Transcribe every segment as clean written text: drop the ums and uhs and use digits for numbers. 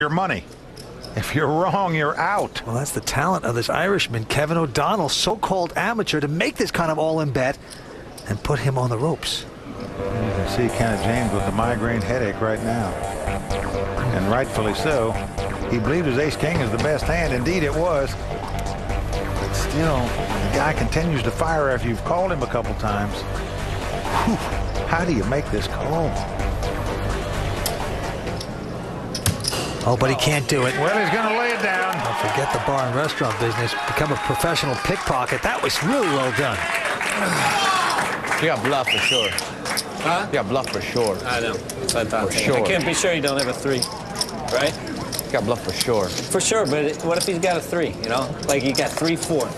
your money. If you're wrong, you're out. Well, that's the talent of this Irishman, Kevin O'Donnell, so-called amateur, to make this kind of all-in bet and put him on the ropes. You can see Kenneth James with the migraine headache right now. And rightfully so. He believed his ace-king is the best hand. Indeed, it was. But still, the guy continues to fire after you've called him a couple times. Whew. How do you make this call? Oh, but he can't do it. Well, he's going to lay it down. Don't forget the bar and restaurant business. Become a professional pickpocket. That was really well done. You got bluff for sure. Huh? You got bluff for sure. I know. For sure. I can't be sure you don't have a 3, right? You got bluff for sure. For sure, but what if he's got a 3, you know? Like he got 3-4.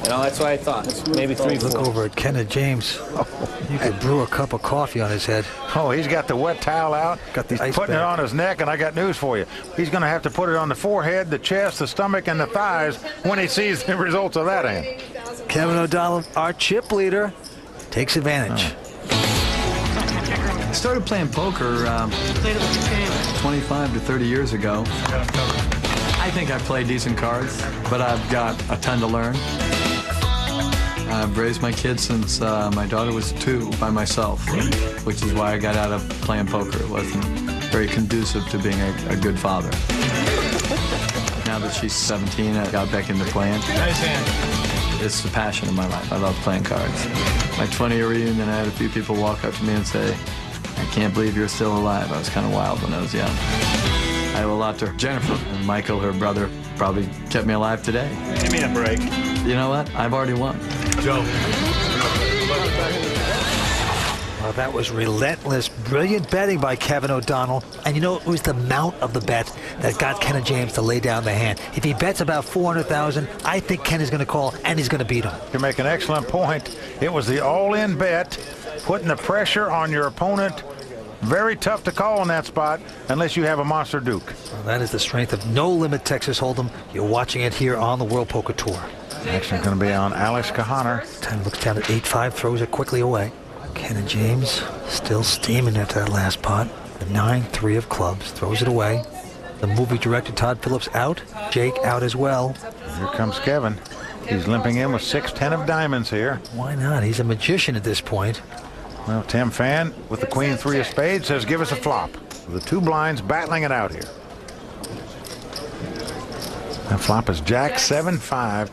You know, that's what I thought. Maybe 3-4. Look over at Kenneth James. You could brew a cup of coffee on his head. Oh, he's got the wet towel out. Got the he's ice putting bag. it on his neck, and I got news for you. He's going to have to put it on the forehead, the chest, the stomach, and the thighs when he sees the results of that hand. Kevin O'Donnell, our chip leader, takes advantage. I started playing poker 25 to 30 years ago. I think I play decent cards, but I've got a ton to learn. I've raised my kids since my daughter was 2 by myself, which is why I got out of playing poker. It wasn't very conducive to being a good father. Now that she's 17, I got back into playing. Nice hand. It's the passion of my life. I love playing cards. My 20-year reunion, I had a few people walk up to me and say, "I can't believe you're still alive." I was kind of wild when I was young. I owe a lot to Jennifer, and Michael, her brother, probably kept me alive today. Give me a break. You know what? I've already won. Joe. Well, that was relentless, brilliant betting by Kevin O'Donnell. And you know, it was the amount of the bet that got Kenneth James to lay down the hand. If he bets about 400,000, I think Ken is going to call, and he's going to beat him. You make an excellent point. It was the all-in bet, putting the pressure on your opponent. Very tough to call in that spot unless you have a monster duke. Well, that is the strength of No Limit Texas Hold'em. You're watching it here on the World Poker Tour. Action is going to be on Alex Kahaner. Time looks down at 8-5, throws it quickly away. Kenneth James still steaming at that last pot. The 9-3 of clubs, throws it away. The movie director Todd Phillips out. Jake out as well. Here comes Kevin. He's limping in with 6-10 of diamonds here. Why not? He's a magician at this point. Well, Tim Fan with the Queen 3 of spades says give us a flop. The 2 blinds battling it out here. That flop is Jack 7-5.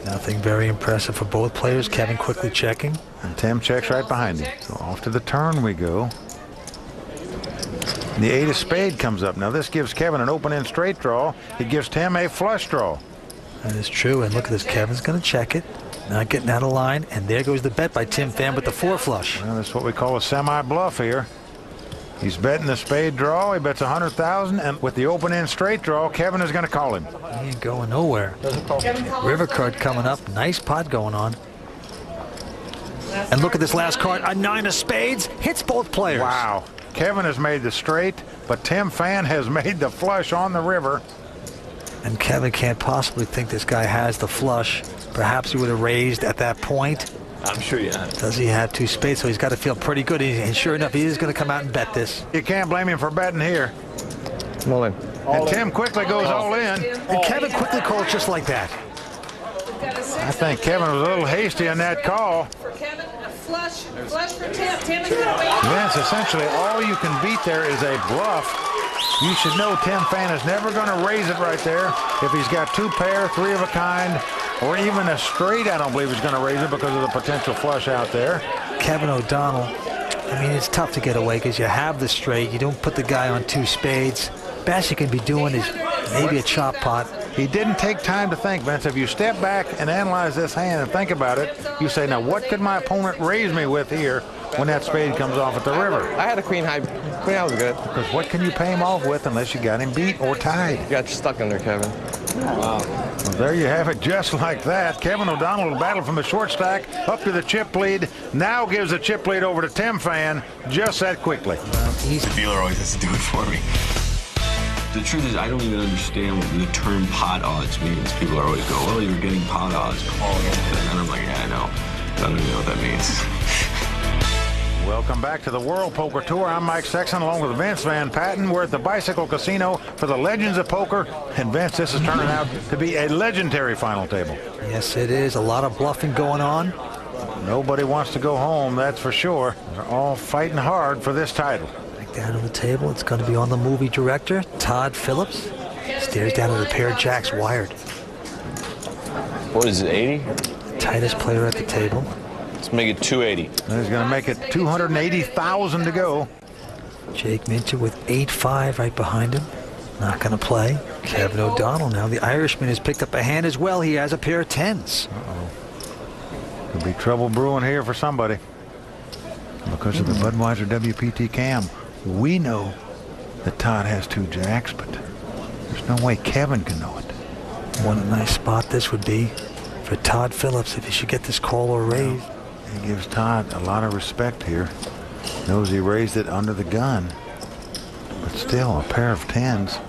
Nothing very impressive for both players. Kevin quickly checking. And Tim checks right behind him. So off to the turn we go. The 8 of spade comes up. Now this gives Kevin an open-end straight draw. It gives Tim a flush draw. That is true. And look at this. Kevin's going to check it. Not getting out of line. And there goes the bet by Tim Fan with the 4 flush. Well, that's what we call a semi-bluff here. He's betting the spade draw. He bets 100,000, and with the open-end straight draw, Kevin is going to call him. He ain't going nowhere. River card coming up. Nice pot going on. And look at this last card. A 9 of spades. Hits both players. Wow. Kevin has made the straight, but Tim Fan has made the flush on the river. And Kevin can't possibly think this guy has the flush. Perhaps he would have raised at that point. I'm sure you have. Does he have 2 spades? So he's got to feel pretty good. And sure enough, he is going to come out and bet this. You can't blame him for betting here. All in. And Tim quickly goes all in. And Kevin quickly calls just like that. I think Kevin was a little hasty on that call. For Kevin, a flush for Tim. Tim is going to win. Yes, essentially all you can beat there is a bluff. You should know Tim Fan is never going to raise it right there. If he's got 2 pair, 3 of a kind, or even a straight, I don't believe he's going to raise it because of the potential flush out there. Kevin O'Donnell, I mean, it's tough to get away because you have the straight. You don't put the guy on 2 spades. Best you can be doing is maybe a chop pot. He didn't take time to think, Vince. If you step back and analyze this hand and think about it, you say, now what could my opponent raise me with here when that spade comes off at the river? I had a queen high. Queen high was good. Because what can you pay him off with unless you got him beat or tied? You got stuck in there, Kevin. Wow. Well, there you have it, just like that. Kevin O'Donnell will battle from the short stack up to the chip lead. Now gives the chip lead over to Tim Fan just that quickly. The dealer always has to do it for me. The truth is, I don't even understand what the term pot odds means. People are always go, well, you're getting pot odds. And I'm like, yeah, I know. I don't even know what that means. Welcome back to the World Poker Tour. I'm Mike Sexton along with Vince Van Patten. We're at the Bicycle Casino for the Legends of Poker. And Vince, this is turning out to be a legendary final table. Yes, it is. A lot of bluffing going on. Nobody wants to go home, that's for sure. They're all fighting hard for this title. Back down on the table, it's going to be on the movie director, Todd Phillips. Stares down at a pair of jacks wired. What is it, 80? Tightest player at the table. Let's make it 280. And he's going to make it 280,000 to go. Jake Minter with 8-5 right behind him. Not going to play. Kevin O'Donnell now. The Irishman has picked up a hand as well. He has a pair of 10s. Could be trouble brewing here for somebody. Because of the Budweiser WPT cam, we know that Todd has 2 jacks, but there's no way Kevin can know it. What a nice spot this would be for Todd Phillips if he should get this call or raise. He gives Todd a lot of respect here. Knows he raised it under the gun. But still, a pair of 10s.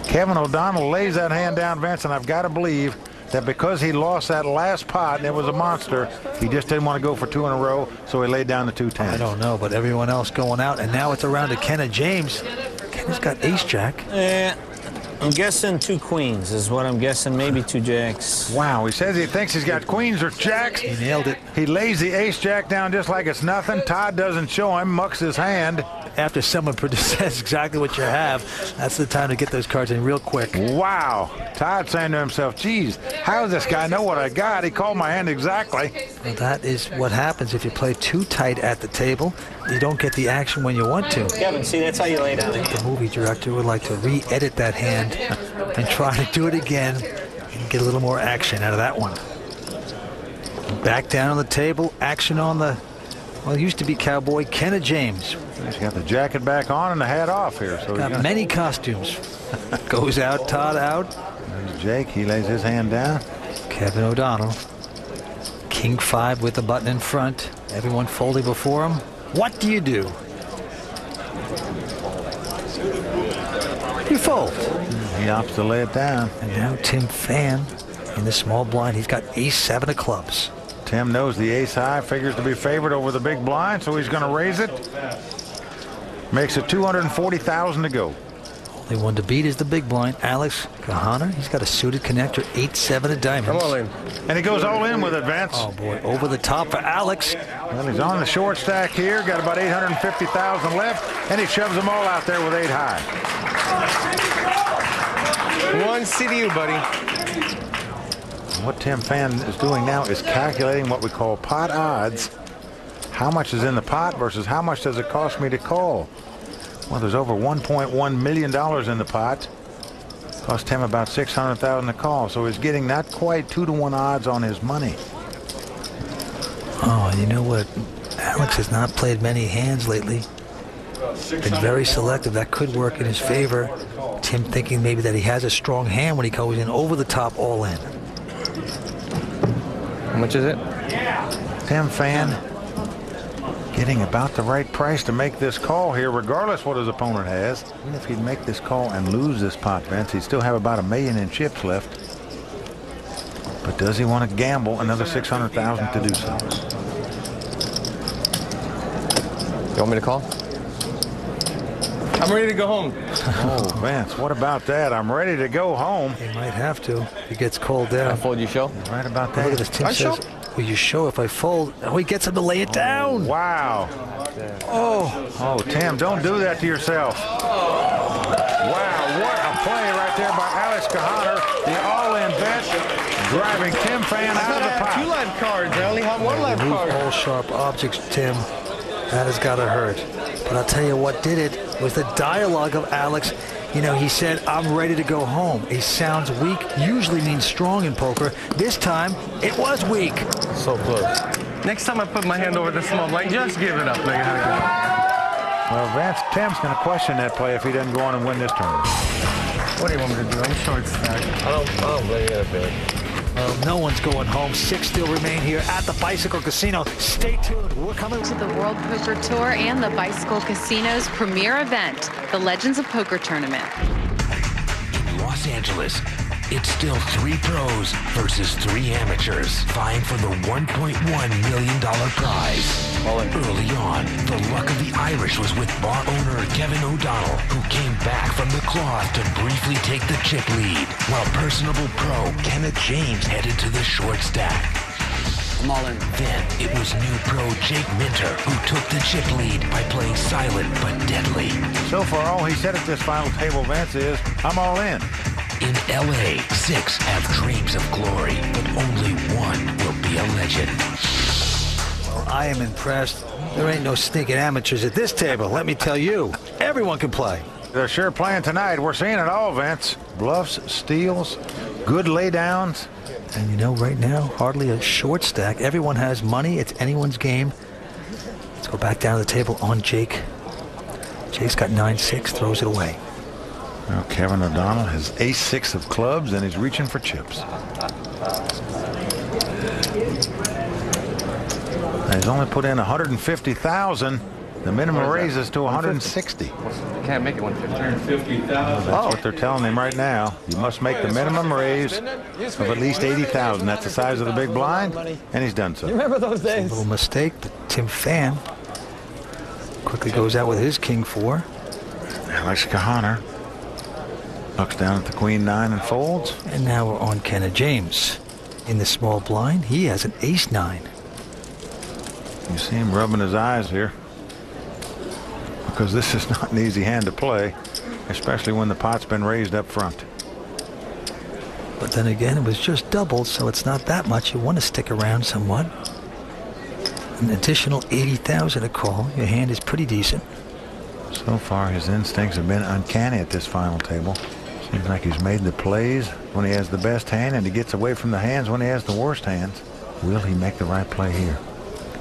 Kevin O'Donnell lays that hand down, Vince, and I've got to believe that because he lost that last pot and it was a monster, he just didn't want to go for 2 in a row, so he laid down the 2 10s. I don't know, but everyone else going out, and now it's around to Kenna James. Kenna's got ace-jack. I'm guessing 2 queens is what I'm guessing, maybe 2 jacks. Wow, he says he thinks he's got queens or jacks. He nailed it. He lays the ace-jack down just like it's nothing. Todd doesn't show him, mucks his hand. After someone says exactly what you have, that's the time to get those cards in real quick. Wow. Todd saying to himself, geez, how does this guy know what I got? He called my hand exactly. Well, that is what happens if you play too tight at the table. You don't get the action when you want to. Kevin, see, that's how you lay down. The movie director would like to re-edit that hand and try to do it again and get a little more action out of that one. Back down on the table, action on the, well, it used to be cowboy Kenna James. He's got the jacket back on and the hat off here. So Got many costumes. Goes out, Todd out. There's Jake, he lays his hand down. Kevin O'Donnell. King 5 with the button in front. Everyone folding before him. What do? You fold. He opts to lay it down. And now Tim Fan in the small blind. He's got ace-7 of clubs. Tim knows the ace high, figures to be favored over the big blind, so he's going to raise it. Makes it 240,000 to go. Only one to beat is the big blind, Alex Kahana. He's got a suited connector, 8-7 of diamonds. Come on in. And he goes all in with it, Vince. Oh boy, over the top for Alex. Well, he's on the short stack here, got about 850,000 left, and he shoves them all out there with 8 high. 1 CDU, buddy. What Tim Fan is doing now is calculating what we call pot odds. How much is in the pot versus how much does it cost me to call? Well, there's over $1.1 million in the pot. Cost him about $600,000 to call, so he's getting not quite 2-to-1 odds on his money. Oh, and you know what? Alex has not played many hands lately. Been very selective. That could work in his favor. Tim thinking maybe that he has a strong hand when he goes in over the top all in. How much is it? Tim Fan getting about the right price to make this call here, regardless what his opponent has. Even if he'd make this call and lose this pot, Vince, he'd still have about $1 million in chips left. But does he want to gamble another $600,000 to do so? You want me to call? I'm ready to go home. Oh, Vince, what about that? I'm ready to go home. He might have to if he gets called down. I fold, you show? Right about Look at that. this. Tim I says, show? will you show if I fold? Oh, he gets him to lay it down. Wow. Oh, Tim, don't do that to yourself. Wow, what a play right there by Alex Kahana. The all-in bet, driving Tim Fan out of the pot. 2 live cards. I only have 1 live Remove card. all sharp objects, Tim. That has got to hurt. But I'll tell you what did it was the dialogue of Alex. You know, he said, I'm ready to go home. He sounds weak, usually means strong in poker. This time, it was weak. So close. Next time I put my hand over the small blind, just give it up. Well, Vince, Tim's going to question that play if he doesn't go on and win this tournament. What do you want me to do? I'm short stack. I don't blame you a bit. No one's going home. 6 still remain here at the Bicycle Casino. Stay tuned. We're coming to the World Poker Tour and the Bicycle Casino's premier event, the Legends of Poker Tournament. Los Angeles, It's still 3 pros versus 3 amateurs vying for the $1.1 million prize. Early on, the luck of the Irish was with bar owner Kevin O'Donnell, who came back from the cloth to briefly take the chip lead, while personable pro Kenneth James headed to the short stack. I'm all in. Then it was new pro Jake Minter who took the chip lead by playing silent but deadly. So far, all he said at this final table, Vince, is, I'm all in. In L.A., 6 have dreams of glory, but only 1 will be a legend. Well, I am impressed. There ain't no sneaking amateurs at this table, let me tell you. Everyone can play. They're sure playing tonight. We're seeing it all, Vince. Bluffs, steals, good laydowns. And you know, right now, hardly a short stack. Everyone has money. It's anyone's game. Let's go back down to the table on Jake. Jake's got 9-6, throws it away. Well, Kevin O'Donnell has ace-6 of clubs, and he's reaching for chips. And he's only put in 150,000. The minimum raises to 160. Can't make it 150. That's what they're telling him right now. You must make the minimum raise of at least 80,000. That's the size of the big blind, and he's done so. Remember those days? A little mistake, but Tim Fan quickly goes out with his king 4. Alex Kahana looks down at the queen 9 and folds. And now we're on Kenneth James. In the small blind, he has an ace 9. You see him rubbing his eyes here, because this is not an easy hand to play, especially when the pot's been raised up front. But then again, it was just doubled, so it's not that much. You want to stick around somewhat. An additional 80,000 a call. Your hand is pretty decent. So far, his instincts have been uncanny at this final table. Seems like he's made the plays when he has the best hand, and he gets away from the hands when he has the worst hands. Will he make the right play here?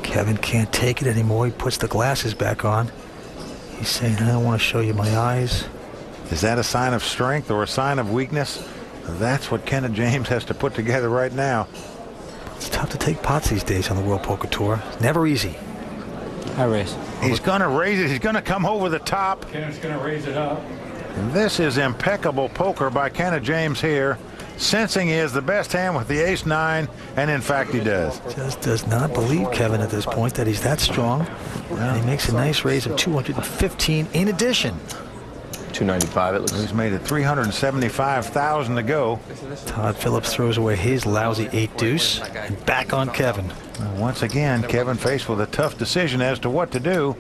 Kevin can't take it anymore. He puts the glasses back on. He's saying, I don't want to show you my eyes. Is that a sign of strength or a sign of weakness? That's what Kenneth James has to put together right now. It's tough to take pots these days on the World Poker Tour. It's never easy. I raise. He's going to raise it. He's going to come over the top. Kenneth's going to raise it up. And this is impeccable poker by Kenneth James here, sensing he is the best hand with the ace 9, and in fact he does. Just does not believe Kevin at this point that he's that strong. And he makes a nice raise of 215 in addition. 295 it looks. He's made it 375,000 to go. Todd Phillips throws away his lousy 8 deuce and back on Kevin. Well, once again, Kevin faced with a tough decision as to what to do.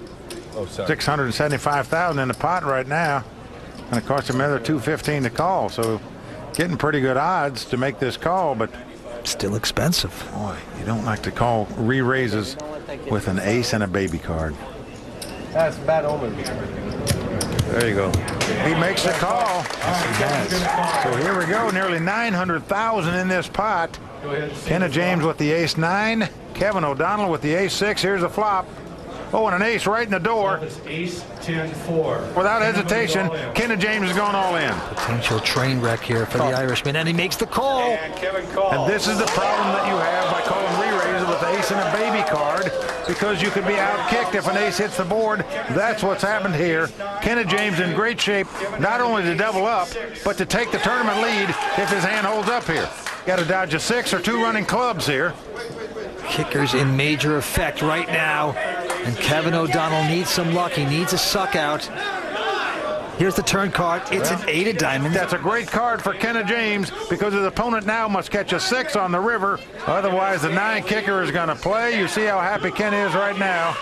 675,000 in the pot right now, and it cost him another 215 to call. So getting pretty good odds to make this call, but still expensive. Boy, you don't like to call re-raises with an ace and a baby card. That's bad omen. There you go. He makes the call. Yes, he does. So here we go. Nearly 900,000 in this pot. Kenneth James with the ace 9. Kevin O'Donnell with the ace 6. Here's a flop. Oh, and an ace right in the door. Ace 10-4. Without hesitation, Kenneth James is going all in. Potential train wreck here for the Irishman, and he makes the call. And Kevin calls. And this is the problem that you have by calling re-raises with ace and a baby card, because you could be out-kicked if an ace hits the board. That's what's happened here. Kenneth James in great shape, not only to double up, but to take the tournament lead if his hand holds up here. Got to dodge a 6 or 2 running clubs here. Kickers in major effect right now, and Kevin O'Donnell needs some luck. He needs a suck out. Here's the turn card. It's an 8 of diamonds. That's a great card for Kenneth James, because his opponent now must catch a 6 on the river. Otherwise, the 9 kicker is going to play. You see how happy Ken is right now.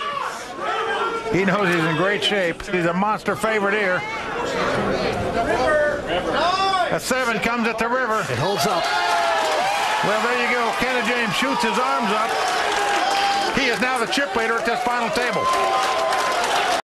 He knows he's in great shape. He's a monster favorite here. A 7 comes at the river. It holds up. Well, there you go. Kenneth James shoots his arms up. He is now the chip leader at this final table.